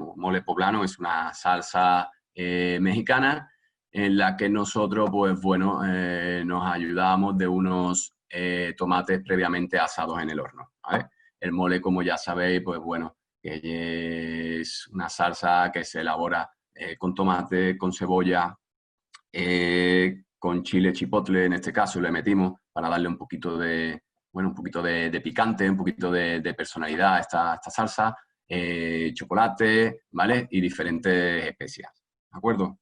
[SPEAKER 2] poblano, es una salsa mexicana en la que nosotros, pues bueno, nos ayudamos de unos tomates previamente asados en el horno, ¿vale? El mole, como ya sabéis, pues bueno, es una salsa que se elabora con tomate, con cebolla, con chile chipotle, en este caso le metimos para darle un poquito de, bueno, un poquito de picante, un poquito de personalidad a esta salsa, chocolate, ¿vale? Y diferentes especias, ¿de acuerdo?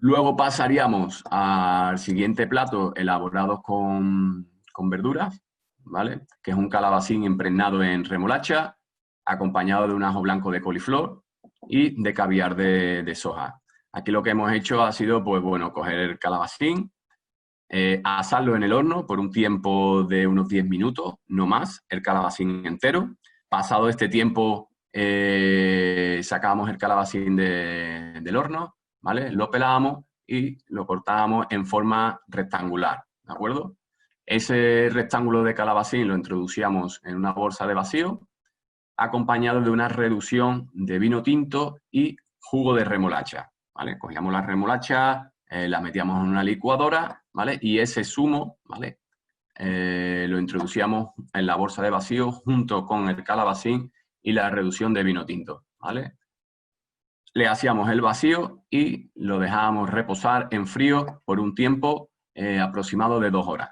[SPEAKER 2] Luego pasaríamos al siguiente plato elaborado con verduras, ¿vale? Que es un calabacín impregnado en remolacha, acompañado de un ajo blanco de coliflor y de caviar de soja. Aquí lo que hemos hecho ha sido, pues bueno, coger el calabacín, asarlo en el horno por un tiempo de unos 10 minutos, no más, el calabacín entero. Pasado este tiempo, sacábamos el calabacín del horno, ¿vale? Lo pelábamos y lo cortábamos en forma rectangular, ¿de acuerdo? Ese rectángulo de calabacín lo introducíamos en una bolsa de vacío, acompañado de una reducción de vino tinto y jugo de remolacha, ¿vale? Cogíamos la remolacha, la metíamos en una licuadora, ¿vale? Y ese zumo, ¿vale? Lo introducíamos en la bolsa de vacío junto con el calabacín y la reducción de vino tinto, ¿vale? Le hacíamos el vacío y lo dejábamos reposar en frío por un tiempo aproximado de 2 horas.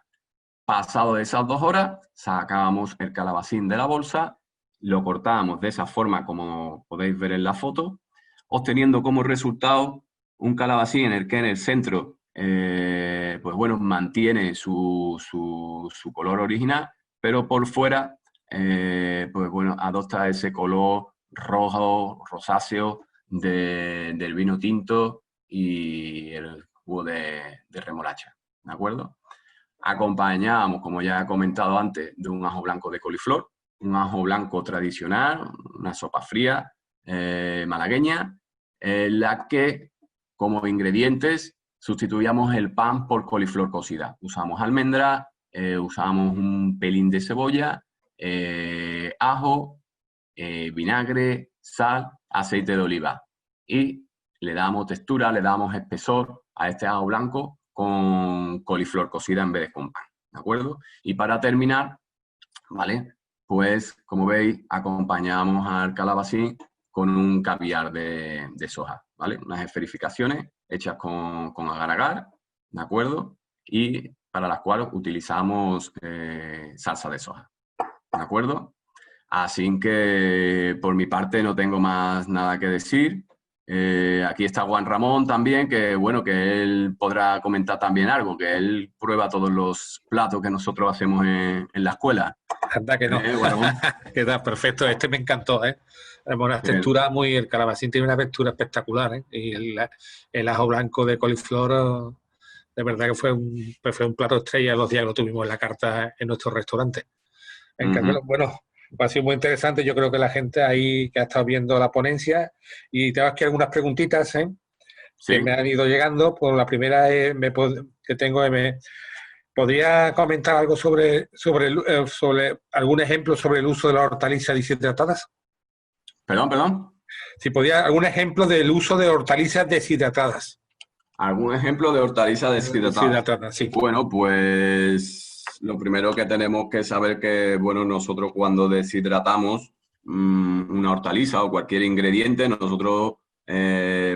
[SPEAKER 2] Pasado de esas 2 horas, sacábamos el calabacín de la bolsa lo cortábamos de esa forma como podéis ver en la foto, obteniendo como resultado un calabacín en el que en el centro, pues bueno, mantiene su color original, pero por fuera, pues bueno, adopta ese color rojo, rosáceo del vino tinto y el jugo de remolacha, ¿de acuerdo? Acompañábamos, como ya he comentado antes, de un ajo blanco de coliflor, un ajo blanco tradicional, una sopa fría malagueña, en la que como ingredientes sustituíamos el pan por coliflor cocida. Usamos almendra, usamos un pelín de cebolla, ajo, vinagre, sal, aceite de oliva. Y le damos textura, le damos espesor a este ajo blanco con coliflor cocida en vez de con pan, ¿de acuerdo? Y para terminar, ¿vale? Pues, como veis, acompañamos al calabacín con un caviar de soja, ¿vale? Unas esferificaciones hechas con agar-agar, ¿de acuerdo? Y para las cuales utilizamos salsa de soja, ¿de acuerdo? Así que, por mi parte, no tengo más nada que decir. Aquí está Juan Ramón también, que bueno, que él podrá comentar también algo, que él prueba todos los platos que nosotros hacemos en la escuela.
[SPEAKER 1] Anda que no.
[SPEAKER 2] Juan Ramón.
[SPEAKER 1] Queda perfecto. Este me encantó, ¿eh? Una
[SPEAKER 2] Bien.
[SPEAKER 1] textura muy... El calabacín tiene una textura espectacular, ¿eh? Y el ajo blanco de coliflor, de verdad que fue un plato estrella los días que lo tuvimos en la carta en nuestro restaurante. Me encantó. Bueno, ha sido muy interesante. Yo creo que la gente ahí que ha estado viendo la ponencia, y tengo aquí algunas preguntitas, ¿eh?
[SPEAKER 2] Sí.
[SPEAKER 1] Que me han ido llegando. Por la primera que tengo, ¿podría comentar algo sobre algún ejemplo sobre el uso de las hortalizas deshidratadas?
[SPEAKER 2] Perdón.
[SPEAKER 1] Si podía, algún ejemplo del uso de hortalizas deshidratadas.
[SPEAKER 2] ¿Algún ejemplo de hortaliza deshidratada?
[SPEAKER 1] Deshidratada, sí.
[SPEAKER 2] Bueno, pues lo primero que tenemos que saber que, bueno, nosotros cuando deshidratamos una hortaliza o cualquier ingrediente, nosotros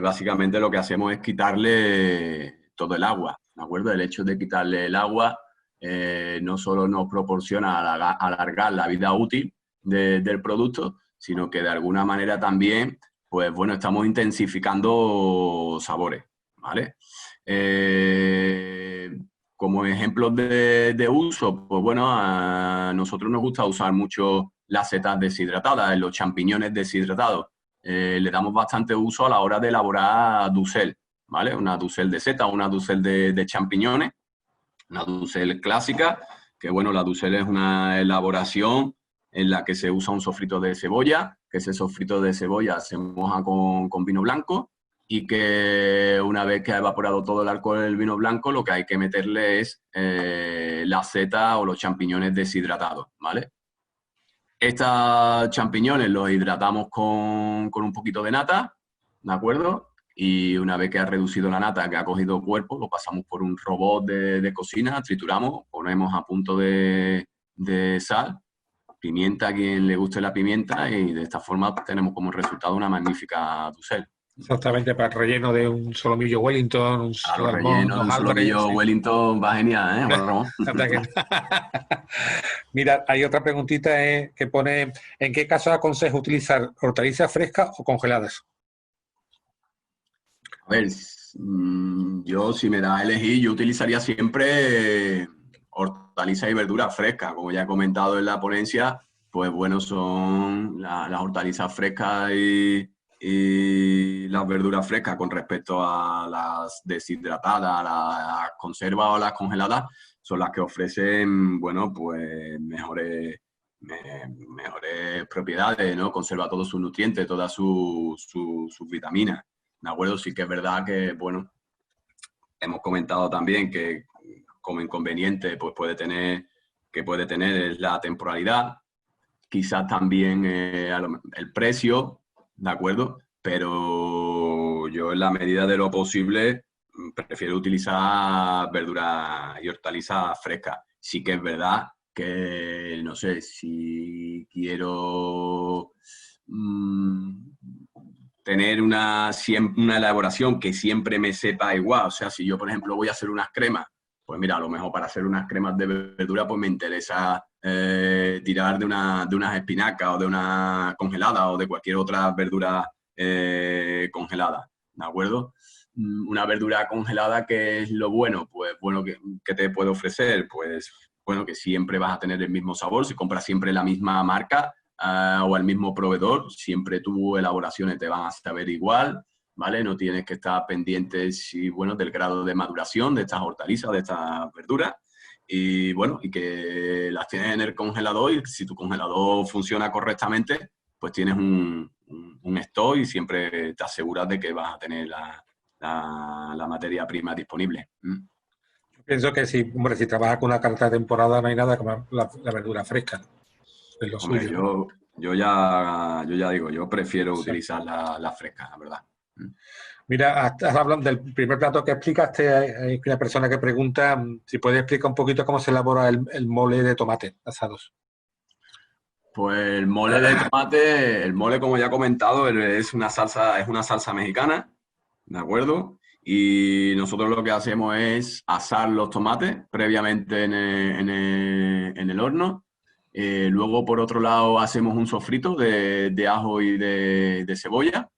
[SPEAKER 2] básicamente lo que hacemos es quitarle todo el agua, ¿de acuerdo? El hecho de quitarle el agua no solo nos proporciona alargar la vida útil del producto, sino que de alguna manera también, pues bueno, estamos intensificando sabores, ¿vale? Como ejemplos de uso, pues bueno, a nosotros nos gusta usar mucho las setas deshidratadas, los champiñones deshidratados. Le damos bastante uso a la hora de elaborar dusel, ¿vale? Una dusel de seta, una dusel de champiñones, una dusel clásica, que bueno, la dusel es una elaboración en la que se usa un sofrito de cebolla, que ese sofrito de cebolla se moja con vino blanco, y que una vez que ha evaporado todo el alcohol del vino blanco, lo que hay que meterle es la seta o los champiñones deshidratados, ¿vale? Estos champiñones los hidratamos con un poquito de nata, ¿de acuerdo? Y una vez que ha reducido la nata, que ha cogido cuerpo, lo pasamos por un robot de cocina, trituramos, ponemos a punto de sal, pimienta a quien le guste la pimienta, y de esta forma tenemos como resultado una magnífica dusel.
[SPEAKER 1] Exactamente, para el relleno de un solomillo Wellington, un
[SPEAKER 2] A los
[SPEAKER 1] salmón,
[SPEAKER 2] rellenos de
[SPEAKER 1] unos
[SPEAKER 2] un
[SPEAKER 1] Albany,
[SPEAKER 2] solomillo
[SPEAKER 1] sí.
[SPEAKER 2] Wellington va genial, ¿eh, Juan Ramón?
[SPEAKER 1] Mira, hay otra preguntita que pone, ¿en qué caso aconseja utilizar hortalizas frescas o congeladas?
[SPEAKER 2] A ver, yo si me da a elegir, yo utilizaría siempre hortalizas y verduras frescas. Como ya he comentado en la ponencia, pues bueno, son las hortalizas frescas y las verduras frescas con respecto a las deshidratadas, las conservas o las congeladas, son las que ofrecen, bueno, pues mejores propiedades, ¿no? Conserva todos sus nutrientes, todas sus vitaminas. ¿De acuerdo? Sí que es verdad que, bueno, hemos comentado también que como inconveniente pues puede tener es la temporalidad, quizás también el precio, ¿de acuerdo? Pero yo en la medida de lo posible prefiero utilizar verduras y hortalizas frescas. Sí que es verdad que, no sé, si quiero tener una elaboración que siempre me sepa igual. O sea, si yo, por ejemplo, voy a hacer unas cremas, pues mira, a lo mejor para hacer unas cremas de verdura, pues me interesa tirar de unas espinacas o de una congelada o de cualquier otra verdura congelada, ¿de acuerdo? Una verdura congelada, ¿qué es lo bueno? Pues bueno, ¿qué te puede ofrecer? Pues bueno, que siempre vas a tener el mismo sabor, si compras siempre la misma marca o al mismo proveedor, siempre tus elaboraciones te van a saber igual, ¿vale? No tienes que estar pendiente bueno, del grado de maduración de estas hortalizas, de estas verduras. Y bueno, y que las tienes en el congelador y si tu congelador funciona correctamente, pues tienes un stock y siempre te aseguras de que vas a tener la materia prima disponible.
[SPEAKER 1] Pienso que sí, hombre, si trabajas con una carta de temporada no hay nada como la verdura fresca, ¿no? Es lo
[SPEAKER 2] Hombre,
[SPEAKER 1] suyo, ¿no?
[SPEAKER 2] yo ya digo, yo prefiero
[SPEAKER 1] Sí.
[SPEAKER 2] utilizar la fresca, la verdad.
[SPEAKER 1] Mira, estás hablando del primer plato que explicaste, hay una persona que pregunta si puedes explicar un poquito cómo se elabora el mole de tomate asados.
[SPEAKER 2] Pues el mole de tomate, el mole, como ya he comentado, es una salsa mexicana, ¿de acuerdo? Y nosotros lo que hacemos es asar los tomates previamente en el horno. Luego, por otro lado, hacemos un sofrito de ajo y de cebolla.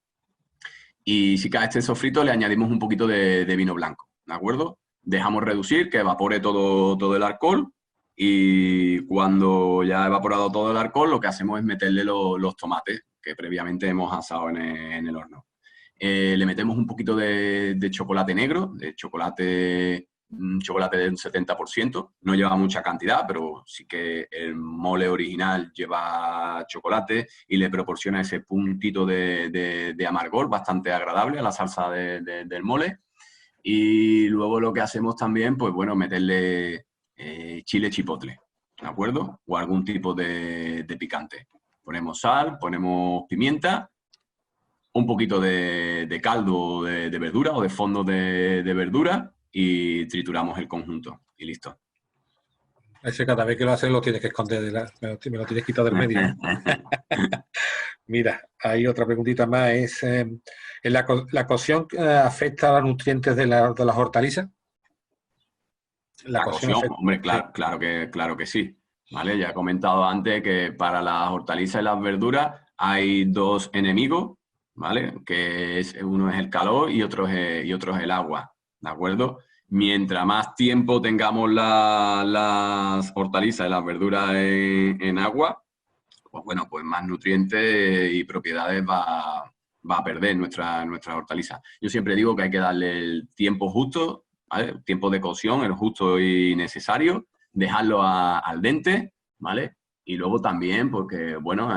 [SPEAKER 2] Y si cae este sofrito, le añadimos un poquito de vino blanco, ¿de acuerdo? Dejamos reducir, que evapore todo el alcohol. Y cuando ya ha evaporado todo el alcohol, lo que hacemos es meterle los tomates que previamente hemos asado en el horno. Le metemos un poquito de chocolate negro, de chocolate del 70%. No lleva mucha cantidad, pero sí que el mole original lleva chocolate y le proporciona ese puntito de amargor bastante agradable a la salsa del mole. Y luego lo que hacemos también, pues bueno, meterle chile chipotle, ¿de acuerdo? O algún tipo de picante. Ponemos sal, ponemos pimienta, un poquito de caldo de verdura o de fondo de verdura y trituramos el conjunto y listo.
[SPEAKER 1] Ese cada vez que lo haces lo tienes que esconder, me lo tienes que quitar del medio. Mira, hay otra preguntita más, es ¿la cocción afecta a los nutrientes de las hortalizas?
[SPEAKER 2] La
[SPEAKER 1] Cocción
[SPEAKER 2] cocción,
[SPEAKER 1] afecta,
[SPEAKER 2] hombre,
[SPEAKER 1] sí.
[SPEAKER 2] claro que sí. ¿Vale? Ya he comentado antes que para las hortalizas y las verduras hay dos enemigos, ¿vale? Uno es el calor y otro es el agua, ¿de acuerdo? Mientras más tiempo tengamos las hortalizas y las verduras en agua, pues bueno, pues más nutrientes y propiedades va a perder nuestra hortaliza. Yo siempre digo que hay que darle el tiempo justo, ¿vale? El tiempo de cocción, el justo y necesario, dejarlo al dente, ¿vale? Y luego también, porque, bueno,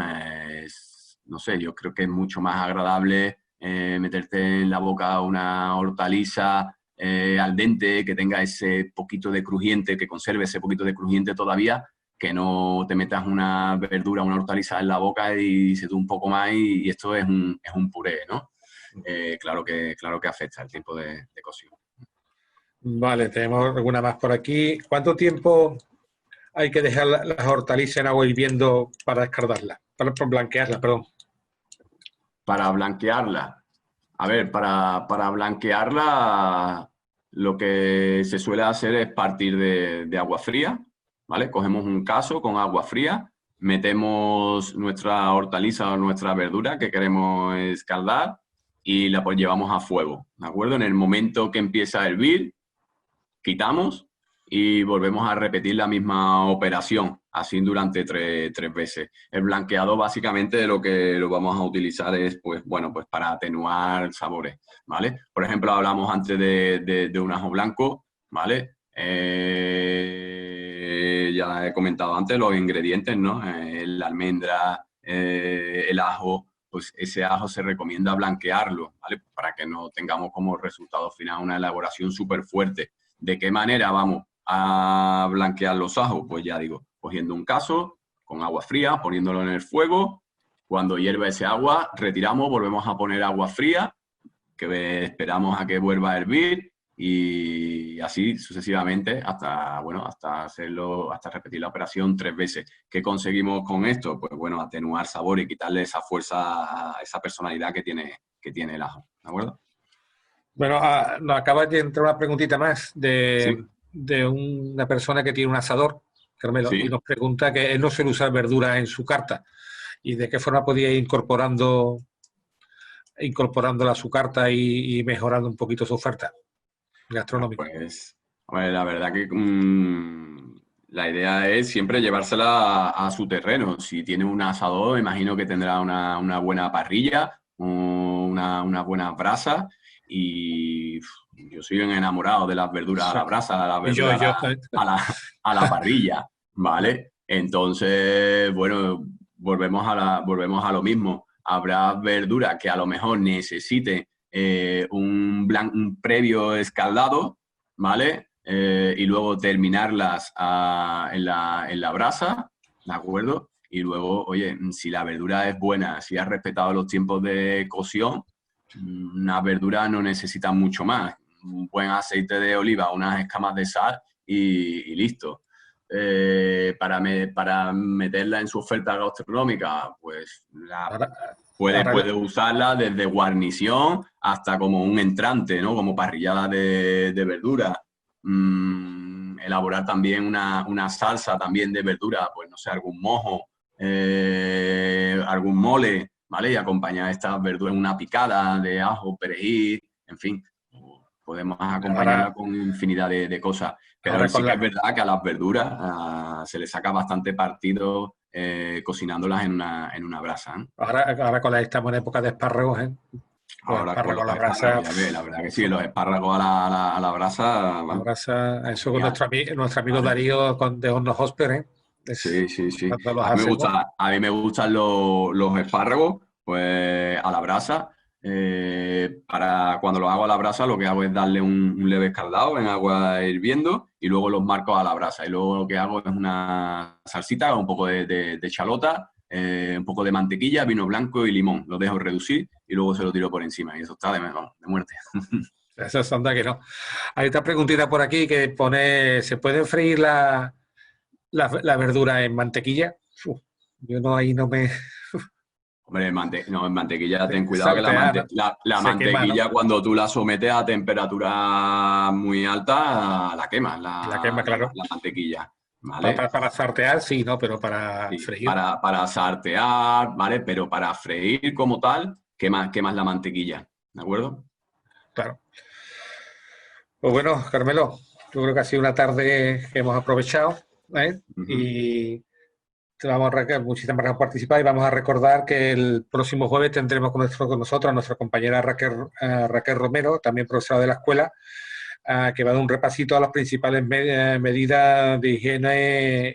[SPEAKER 2] no sé, yo creo que es mucho más agradable meterte en la boca una hortaliza al dente, que tenga ese poquito de crujiente, que conserve ese poquito de crujiente todavía, que no te metas una verdura, una hortaliza en la boca y se tú un poco más y esto es un puré, ¿no? Claro que afecta el tiempo de cocción.
[SPEAKER 1] Vale, tenemos alguna más por aquí. ¿Cuánto tiempo hay que dejar las hortalizas en agua hirviendo para descartarlas? Para blanquearlas, perdón.
[SPEAKER 2] Para blanquearla. A ver, para blanquearla lo que se suele hacer es partir de agua fría, ¿vale? Cogemos un cazo con agua fría, metemos nuestra hortaliza o nuestra verdura que queremos escaldar y la pues llevamos a fuego, ¿de acuerdo? En el momento que empieza a hervir, quitamos y volvemos a repetir la misma operación, así durante tres veces. El blanqueado básicamente lo que lo vamos a utilizar es, pues, bueno, pues para atenuar sabores, ¿vale? Por ejemplo, hablamos antes de un ajo blanco, ¿vale? Ya he comentado antes los ingredientes, ¿no? La almendra, el ajo, pues ese ajo se recomienda blanquearlo, ¿vale? Para que no tengamos como resultado final una elaboración súper fuerte. ¿De qué manera vamos a blanquear los ajos? Pues ya digo, cogiendo un cazo con agua fría, poniéndolo en el fuego. Cuando hierva ese agua, retiramos, volvemos a poner agua fría, que esperamos a que vuelva a hervir y así sucesivamente hasta, bueno, hasta repetir la operación 3 veces. ¿Qué conseguimos con esto? Pues bueno, atenuar sabor y quitarle esa fuerza, esa personalidad que tiene el ajo, ¿de acuerdo?
[SPEAKER 1] Bueno, nos acaba de entrar una preguntita más
[SPEAKER 2] Sí.
[SPEAKER 1] de una persona que tiene un asador Carmelo, y
[SPEAKER 2] Sí.
[SPEAKER 1] nos pregunta que él no suele usar verduras en su carta y de qué forma podía ir incorporándola a su carta y mejorando un poquito su oferta gastronómica.
[SPEAKER 2] Pues, a ver, la verdad que la idea es siempre llevársela a su terreno. Si tiene un asador, imagino que tendrá una buena parrilla, una buena brasa y yo soy un enamorado de las verduras a la
[SPEAKER 1] Sí.
[SPEAKER 2] brasa, de las
[SPEAKER 1] Y yo,
[SPEAKER 2] verduras
[SPEAKER 1] yo,
[SPEAKER 2] a a la parrilla, ¿vale? Entonces, bueno, volvemos a lo mismo. Habrá verduras que a lo mejor necesite un previo escaldado, ¿vale? Y luego terminarlas en la brasa, ¿de acuerdo? Y luego, oye, si la verdura es buena, si has respetado los tiempos de cocción, una verdura no necesita mucho más. Un buen aceite de oliva, unas escamas de sal y listo. Para meterla en su oferta gastronómica, pues
[SPEAKER 1] ahora,
[SPEAKER 2] puede usarla desde guarnición hasta como un entrante, ¿no? Como parrillada de verdura. Elaborar también una salsa también de verdura, pues no sé, algún mojo, algún mole, ¿vale? Y acompañar estas verduras en una picada de ajo, perejil, en fin. Podemos acompañarla
[SPEAKER 1] ahora,
[SPEAKER 2] con infinidad de cosas. Pero
[SPEAKER 1] ahora
[SPEAKER 2] sí
[SPEAKER 1] con
[SPEAKER 2] que es
[SPEAKER 1] la,
[SPEAKER 2] verdad que a las verduras se les saca bastante partido cocinándolas en una brasa, ¿eh?
[SPEAKER 1] ahora con la estamos en época de espárragos, ¿eh? Los
[SPEAKER 2] Ahora con
[SPEAKER 1] espárragos
[SPEAKER 2] los
[SPEAKER 1] a la brasa,
[SPEAKER 2] espárragos, ya ves, la verdad que sí, los espárragos a la brasa,
[SPEAKER 1] la
[SPEAKER 2] vamos,
[SPEAKER 1] brasa, eso con
[SPEAKER 2] genial,
[SPEAKER 1] nuestro amigo
[SPEAKER 2] ¿vale?
[SPEAKER 1] Darío de Hornos Hosper, ¿eh?
[SPEAKER 2] Sí, sí, sí.
[SPEAKER 1] Cuando los hacemos,
[SPEAKER 2] A mí me gustan los espárragos, pues a la brasa. Para cuando los hago a la brasa, lo que hago es darle un leve escaldado en agua hirviendo y luego los marco a la brasa. Y luego lo que hago es una salsita, un poco de chalota, un poco de mantequilla, vino blanco y limón. Lo dejo reducir y luego se lo tiro por encima. Y eso está vamos, de muerte.
[SPEAKER 1] eso es onda que no. Hay otra preguntita por aquí que pone, ¿se puede freír la verdura en mantequilla? Uf, yo no, ahí no me...
[SPEAKER 2] Hombre, no, en mantequilla ten cuidado que
[SPEAKER 1] Saltear, ¿no?
[SPEAKER 2] la
[SPEAKER 1] Se quema, ¿no?
[SPEAKER 2] mantequilla cuando tú la sometes a temperatura muy alta, la quemas
[SPEAKER 1] La quema, claro.
[SPEAKER 2] la mantequilla, ¿vale?
[SPEAKER 1] Para saltear, sí, ¿no? Pero para
[SPEAKER 2] Sí,
[SPEAKER 1] freír,
[SPEAKER 2] para sartear, ¿vale? Pero para freír como tal, quemas la mantequilla, ¿de acuerdo?
[SPEAKER 1] claro. Pues bueno, Carmelo, yo creo que ha sido una tarde que hemos aprovechado, ¿eh?
[SPEAKER 2] Ujú.
[SPEAKER 1] Y muchísimas gracias por participar y vamos a recordar que el próximo jueves tendremos con nosotros a nuestra compañera Raquel Romero, también profesora de la escuela, que va a dar un repasito a las principales medidas de higiene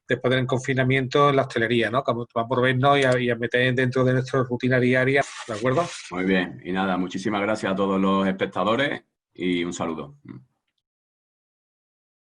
[SPEAKER 1] después del confinamiento en la hostelería, ¿no? Como va por vernos y a meter dentro de nuestra rutina diaria, ¿de acuerdo?
[SPEAKER 2] Muy bien, y nada, muchísimas gracias a todos los espectadores y un saludo.